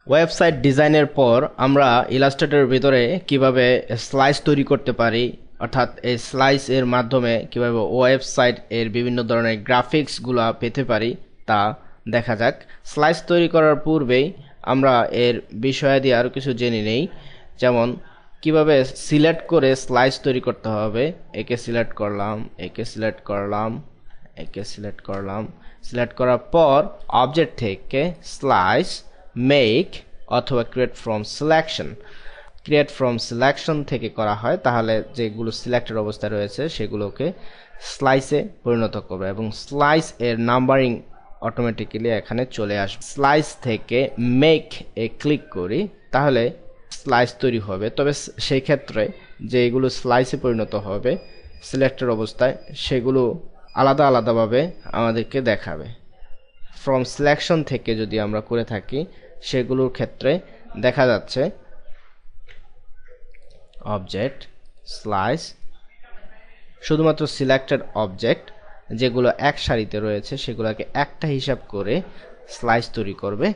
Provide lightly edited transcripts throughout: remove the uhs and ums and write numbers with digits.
Website ডিজাইনের পর আমরা ইলাস্ট্রেটরের ভিতরে কিভাবে স্লাইস তৈরি করতে পারি, অর্থাৎ এই স্লাইস এর মাধ্যমে কিভাবে ওয়েবসাইট এর বিভিন্ন ধরনের গ্রাফিক্সগুলো পেতে পারি তা দেখা যাক। স্লাইস তৈরি করার পূর্বেই আমরা এর বিষয়াদি আরও কিছু জেনে নেই, যেমন কিভাবে সিলেক্ট করে স্লাইস তৈরি করতে হবে। একে সিলেক্ট করলাম, একে সিলেক্ট করলাম, একে সিলেক্ট করলাম। সিলেক্ট করার পর অবজেক্ট থেকে স্লাইস, মেক অথবা create from selection. Create from selection থেকে করা হয়, তাহলে যেগুলো সিলেক্টেড অবস্থায় রয়েছে সেগুলোকে স্লাইসে পরিণত করবে এবং স্লাইস এর নাম্বারিং অটোমেটিক্যালি এখানে চলে আসবে। স্লাইস থেকে মেক এ ক্লিক করি, তাহলে স্লাইস তৈরি হবে। তবে সেই ক্ষেত্রে যেগুলো স্লাইসে পরিণত হবে সিলেক্টেড অবস্থায় সেগুলো আলাদা আলাদাভাবে আমাদেরকে দেখাবে। ফ্রম সিলেকশন থেকে যদি আমরা করে থাকি সেগুলোর ক্ষেত্রে দেখা যাচ্ছে অবজেক্ট, স্লাইস, শুধুমাত্র সিলেক্টেড অবজেক্ট যেগুলো এক সারিতে রয়েছে সেগুলোকে একটা হিসাব করে স্লাইস তৈরি করবে।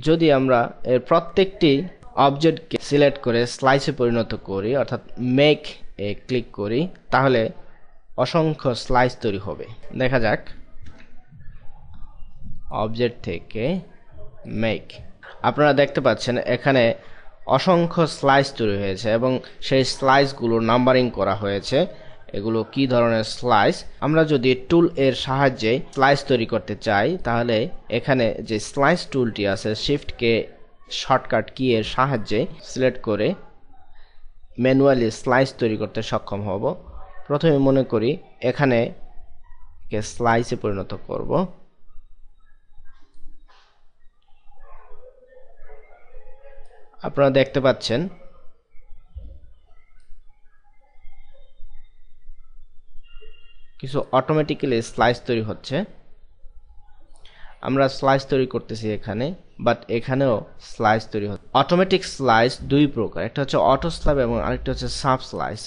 যদি আমরা এর প্রত্যেকটি অবজেক্টকে সিলেক্ট করে স্লাইসে পরিণত করি, অর্থাৎ মেক এ ক্লিক করি, তাহলে অসংখ্য স্লাইস তৈরি হবে। দেখা যাক, অবজেক্ট থেকে মেক, আপনারা দেখতে পাচ্ছেন এখানে অসংখ্য স্লাইস তৈরি হয়েছে এবং সেই স্লাইসগুলো নাম্বারিং করা হয়েছে। এগুলো কি ধরনের স্লাইস? আমরা যদি টুল এর সাহায্যে স্লাইস তৈরি করতে চাই, তাহলে এখানে যে স্লাইস টুলটি আছে শিফট কে শর্টকাট কি এর সাহায্যে সিলেক্ট করে ম্যানুয়ালি স্লাইস তৈরি করতে সক্ষম হব। প্রথমে মনে করি এখানে স্লাইসে পরিণত করব। আপনারা দেখতে পাচ্ছেন কিছু অটোমেটিক্যালি স্লাইস তৈরি হচ্ছে। আমরা স্লাইস তৈরি করতেছি এখানে, বাট এখানেও স্লাইস তৈরি হচ্ছে। অটোমেটিক স্লাইস দুই প্রকার, একটা হচ্ছে অটো স্লাইস এবং আরেকটা হচ্ছে সাব স্লাইস।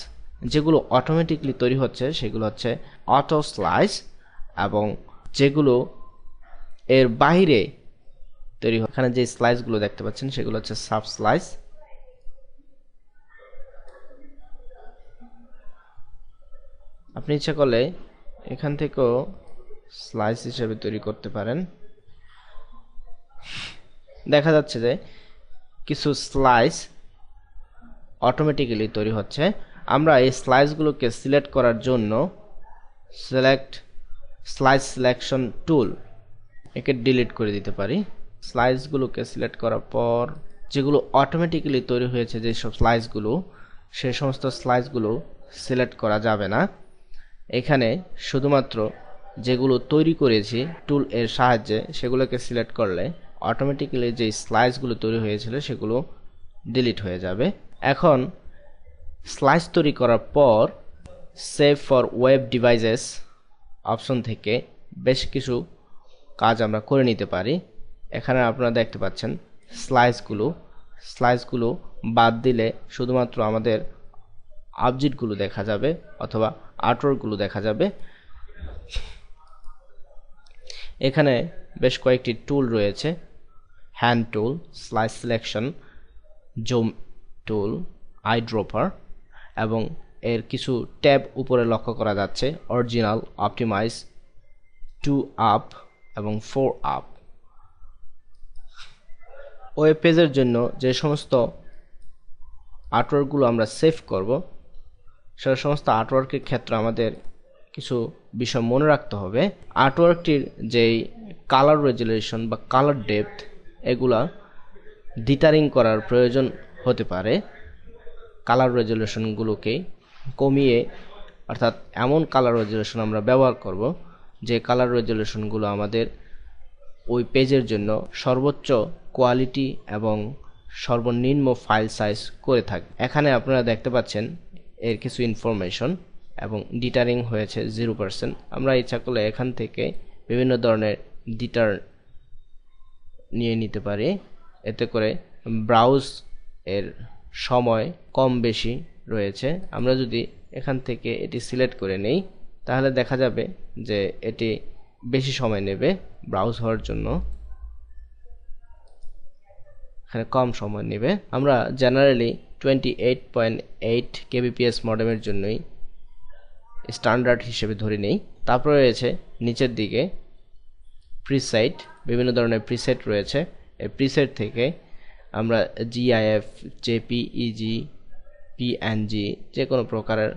যেগুলো অটোমেটিকলি তৈরি হচ্ছে সেগুলো হচ্ছে অটো স্লাইস, এবং যেগুলো এর বাইরে তৈরি হয়, এখানে যে স্লাইসগুলো দেখতে পাচ্ছেন সেগুলো হচ্ছে সাব স্লাইস। আপনি ইচ্ছা করলে এখান থেকেও স্লাইস হিসেবে তৈরি করতে পারেন। দেখা যাচ্ছে যে কিছু স্লাইস অটোমেটিক্যালি তৈরি হচ্ছে। আমরা এই স্লাইসগুলোকে সিলেক্ট করার জন্য সিলেক্ট স্লাইস সিলেকশন টুল, একে ডিলিট করে দিতে পারি। স্লাইসগুলোকে সিলেক্ট করার পর যেগুলো অটোমেটিক্যালি তৈরি হয়েছে যেসব স্লাইসগুলো, সেই সমস্ত স্লাইসগুলো সিলেক্ট করা যাবে না। এখানে শুধুমাত্র যেগুলো তৈরি করেছি টুল এর সাহায্যে সেগুলোকে সিলেক্ট করলে অটোমেটিক্যালি যে স্লাইসগুলো তৈরি হয়েছিল সেগুলো ডিলিট হয়ে যাবে। এখন স্লাইস তৈরি করার পর save for web devices option থেকে বেশ কিছু কাজ আমরা করে নিতে পারি। এখানে আপনারা দেখতে পাচ্ছেন স্লাইসগুলো বাদ দিলে শুধুমাত্র আমাদের অবজেক্টগুলো দেখা যাবে অথবা আর্টওয়ার্কগুলো দেখা যাবে। এখানে বেশ কয়েকটি টুল রয়েছে, hand tool, slice selection, zoom tool, eyedropper, এবং এর কিছু ট্যাব উপরে লক্ষ্য করা যাচ্ছে, অরিজিনাল, অপটিমাইজ, 2 আপ এবং 4 আপ। ওয়েব পেজের জন্য যে সমস্ত আর্টওয়ার্কগুলো আমরা সেভ করব সে সমস্ত আর্টওয়ার্কের ক্ষেত্রে আমাদের কিছু বিষয় মনে রাখতে হবে। আর্টওয়ার্কটির যেই কালার রেজুলেশন বা কালার ডেপথ এগুলা ডিটারিং করার প্রয়োজন হতে পারে। কালার রেজুলেশনগুলোকে কমিয়ে, অর্থাৎ এমন কালার রেজুলেশন আমরা ব্যবহার করব যে কালার রেজুলেশনগুলো আমাদের ওই পেজের জন্য সর্বোচ্চ কোয়ালিটি এবং সর্বনিম্ন ফাইল সাইজ করে থাকে। এখানে আপনারা দেখতে পাচ্ছেন এর কিছু ইনফরমেশন এবং ডিটারিং হয়েছে 0%। আমরা ইচ্ছা করলে এখান থেকে বিভিন্ন ধরনের ডিটার নিয়ে নিতে পারি, এতে করে ব্রাউজ এর সময় কম বেশি রয়েছে। আমরা যদি এখান থেকে এটি সিলেক্ট করে নেই তাহলে দেখা যাবে যে এটি বেশি সময় নেবে ব্রাউজ হওয়ার জন্য। এখানে কম সময় নেবে। আমরা জেনারেলি 28.8 kbps মডেমের জন্যই স্ট্যান্ডার্ড হিসেবে ধরে নেই। তারপরে রয়েছে নিচের দিকে প্রিসেট, বিভিন্ন ধরনের প্রিসেট রয়েছে। এই প্রিসেট থেকে আমরা GIF, JPEG, PNG যে কোনো প্রকারের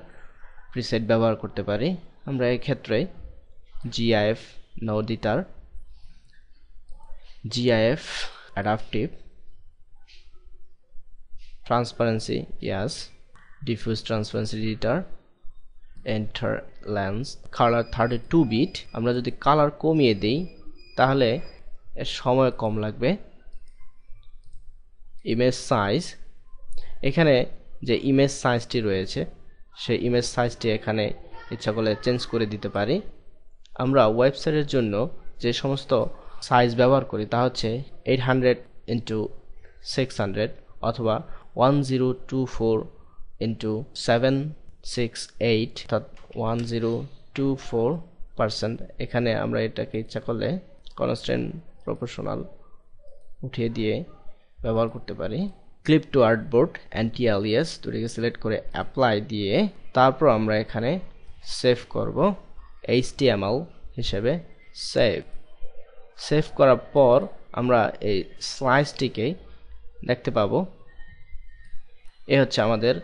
প্রিসেট ব্যবহার করতে পারি। আমরা এই ক্ষেত্রে GIF no editor, GIF adaptive, transparency yes, diffuse transparency editor, enter lens, colour 32 bit. আমরা যদি কালার কমিয়ে দিই তাহলে এর সময় কম লাগবে। ইমেজ সাইজ, এখানে যে ইমেজ সাইজটি রয়েছে সেই ইমেজ সাইজটি এখানে ইচ্ছা করলে চেঞ্জ করে দিতে পারি। আমরা ওয়েবসাইটের জন্য যে সমস্ত সাইজ ব্যবহার করি তা হচ্ছে 800x600 অথবা 1024x768, অর্থাৎ 1024%। এখানে আমরা এটাকে ইচ্ছা করলে কনস্ট্যান্ট প্রপোর্শনাল উঠিয়ে দিয়ে ব্যবহার করতে পারি। Clip to artboard, anti alias দুটিকে সিলেক্ট করে অ্যাপ্লাই দিয়ে তারপর আমরা এখানে সেভ করব HTML হিসেবে। সেভ করার পর আমরা এই স্লাইসটিকে দেখতে পাবো। এ হচ্ছে আমাদের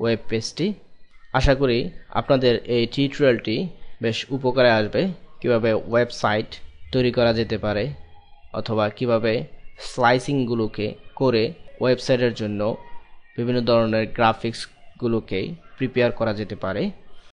ওয়েব পেজটি। আশা করি আপনাদের এই টিউটোরিয়ালটি বেশ উপকারে আসবে, কিভাবে ওয়েবসাইট তৈরি করা যেতে পারে অথবা কিভাবে স্লাইসিংগুলোকে করে ওয়েবসাইটের জন্য বিভিন্ন ধরনের গ্রাফিক্সগুলোকে প্রিপেয়ার করা যেতে পারে।